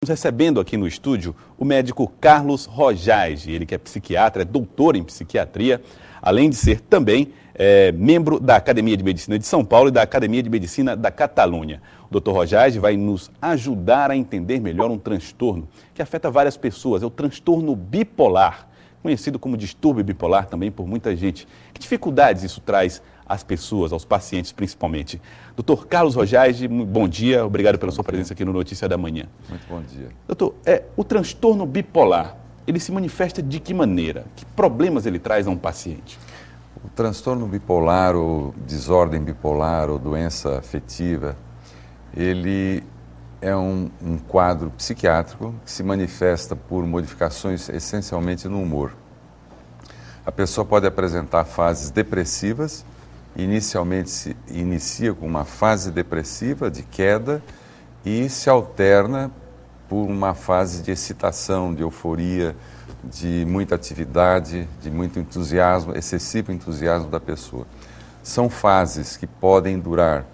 Estamos recebendo aqui no estúdio o médico Carlos Rojage, ele que é psiquiatra, é doutor em psiquiatria, além de ser também membro da Academia de Medicina de São Paulo e da Academia de Medicina da Catalunha. O Dr. Rojage vai nos ajudar a entender melhor um transtorno que afeta várias pessoas, é o transtorno bipolar, conhecido como distúrbio bipolar também por muita gente. Que dificuldades isso traz às pessoas, aos pacientes principalmente? Doutor Carlos Rojage, bom dia, obrigado pela sua presença aqui no Notícia da Manhã. Muito bom dia. Doutor, o transtorno bipolar, ele se manifesta de que maneira? Que problemas ele traz a um paciente? O transtorno bipolar, ou desordem bipolar, ou doença afetiva, ele é um quadro psiquiátrico que se manifesta por modificações essencialmente no humor. A pessoa pode apresentar fases depressivas, inicialmente se inicia com uma fase depressiva de queda e se alterna por uma fase de excitação, de euforia, de muita atividade, de muito entusiasmo, excessivo entusiasmo da pessoa. São fases que podem durar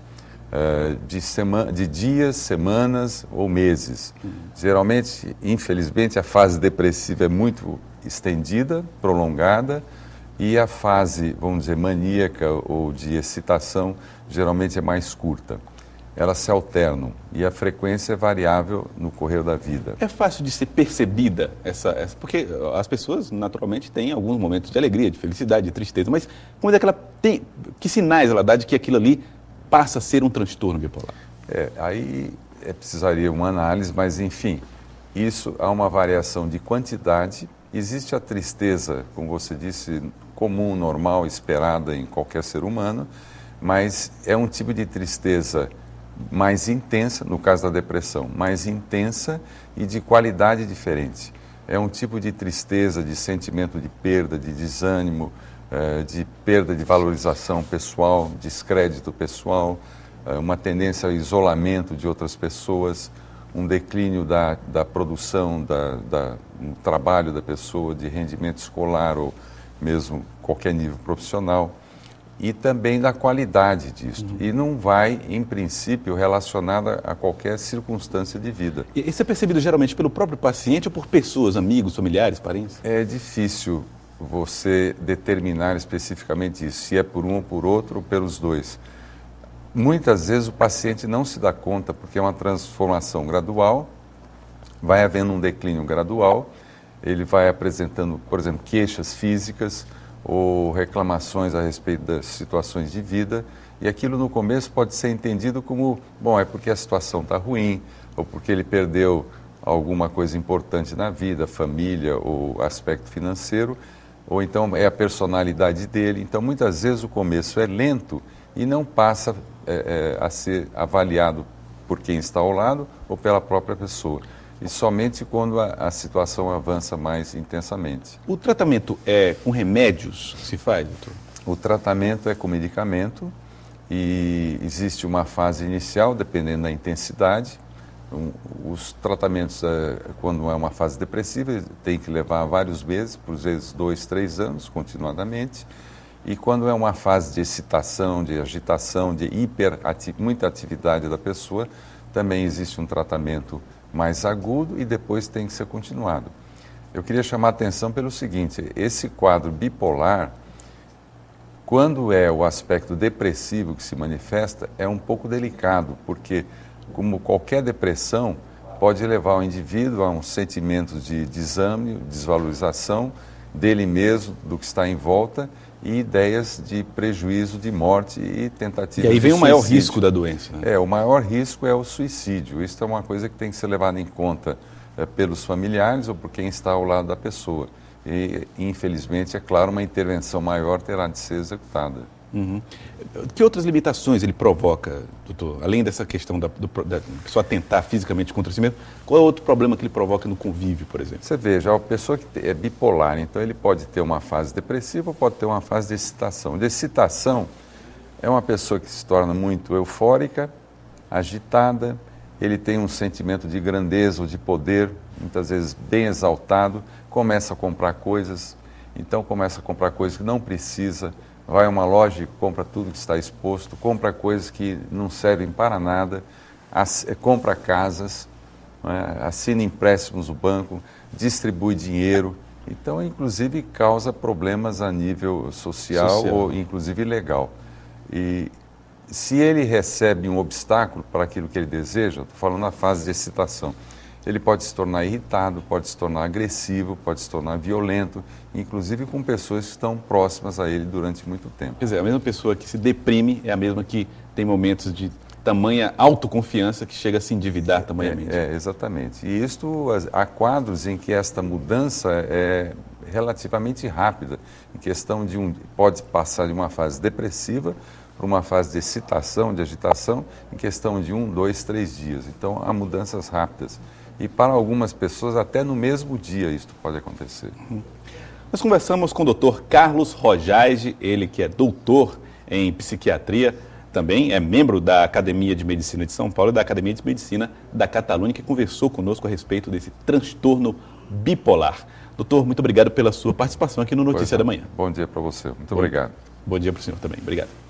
de dias, semanas ou meses. Geralmente, infelizmente, a fase depressiva é muito estendida, prolongada, e a fase, vamos dizer, maníaca ou de excitação, geralmente é mais curta. Elas se alternam e a frequência é variável no correr da vida. É fácil de ser percebida porque as pessoas naturalmente têm alguns momentos de alegria, de felicidade, de tristeza, mas como é que ela tem, que sinais ela dá de que aquilo ali passa a ser um transtorno bipolar? Aí precisaria uma análise, mas enfim, isso há uma variação de quantidade. Existe a tristeza, como você disse, comum, normal, esperada em qualquer ser humano, mas é um tipo de tristeza mais intensa, no caso da depressão, mais intensa e de qualidade diferente. É um tipo de tristeza, de sentimento de perda, de desânimo, de perda de valorização pessoal, descrédito pessoal, uma tendência ao isolamento de outras pessoas, um declínio da produção, do trabalho da pessoa, de rendimento escolar ou mesmo qualquer nível profissional, e também da qualidade disso. E não vai, em princípio, relacionada a qualquer circunstância de vida. E isso é percebido geralmente pelo próprio paciente ou por pessoas, amigos, familiares, parentes? É difícil você determinar especificamente isso, se é por um ou por outro ou pelos dois. Muitas vezes o paciente não se dá conta porque é uma transformação gradual, vai havendo um declínio gradual, ele vai apresentando, por exemplo, queixas físicas ou reclamações a respeito das situações de vida, e aquilo no começo pode ser entendido como, bom, é porque a situação está ruim, ou porque ele perdeu alguma coisa importante na vida, família ou aspecto financeiro, ou então é a personalidade dele. Então, muitas vezes o começo é lento e não passa a ser avaliado por quem está ao lado ou pela própria pessoa. E somente quando a situação avança mais intensamente. O tratamento é com remédios que se faz, doutor? O tratamento é com medicamento e existe uma fase inicial, dependendo da intensidade. Os tratamentos, quando é uma fase depressiva, tem que levar vários meses, por vezes 2, 3 anos, continuadamente. E quando é uma fase de excitação, de agitação, de muita atividade da pessoa, também existe um tratamento mais agudo e depois tem que ser continuado. Eu queria chamar a atenção pelo seguinte: esse quadro bipolar, quando é o aspecto depressivo que se manifesta, é um pouco delicado, porque, como qualquer depressão, pode levar o indivíduo a um sentimento de desânimo, desvalorização dele mesmo, do que está em volta, e ideias de prejuízo, de morte e tentativa de suicídio. E aí vem o maior risco da doença. Né? O maior risco é o suicídio. Isso é uma coisa que tem que ser levada em conta pelos familiares ou por quem está ao lado da pessoa. E, infelizmente, é claro, uma intervenção maior terá de ser executada. Uhum. Que outras limitações ele provoca, doutor? Além dessa questão da pessoa atentar fisicamente contra si mesmo, qual é outro problema que ele provoca no convívio, por exemplo? Você veja, a pessoa que é bipolar, então ele pode ter uma fase depressiva ou pode ter uma fase de excitação. De excitação é uma pessoa que se torna muito eufórica, agitada, ele tem um sentimento de grandeza ou de poder, muitas vezes bem exaltado, começa a comprar coisas, então começa a comprar coisas que não precisa, vai a uma loja e compra tudo que está exposto, compra coisas que não servem para nada, compra casas, né? Assina empréstimos no banco, distribui dinheiro. Então, inclusive, causa problemas a nível social ou, inclusive, legal. E se ele recebe um obstáculo para aquilo que ele deseja, estou falando na fase de excitação, ele pode se tornar irritado, pode se tornar agressivo, pode se tornar violento, inclusive com pessoas que estão próximas a ele durante muito tempo. Quer dizer, a mesma pessoa que se deprime é a mesma que tem momentos de tamanha autoconfiança que chega a se endividar tamanhamente. Exatamente. E isto, há quadros em que esta mudança é relativamente rápida, em questão de pode passar de uma fase depressiva para uma fase de excitação, de agitação, em questão de 1, 2, 3 dias. Então, há mudanças rápidas. E para algumas pessoas, até no mesmo dia, isto pode acontecer. Nós conversamos com o Dr. Carlos Rojage, ele que é doutor em psiquiatria, também é membro da Academia de Medicina de São Paulo e da Academia de Medicina da Catalunha, que conversou conosco a respeito desse transtorno bipolar. Doutor, muito obrigado pela sua participação aqui no Notícia da Manhã. Bom dia para você. Muito obrigado. Bom dia para o senhor também. Obrigado.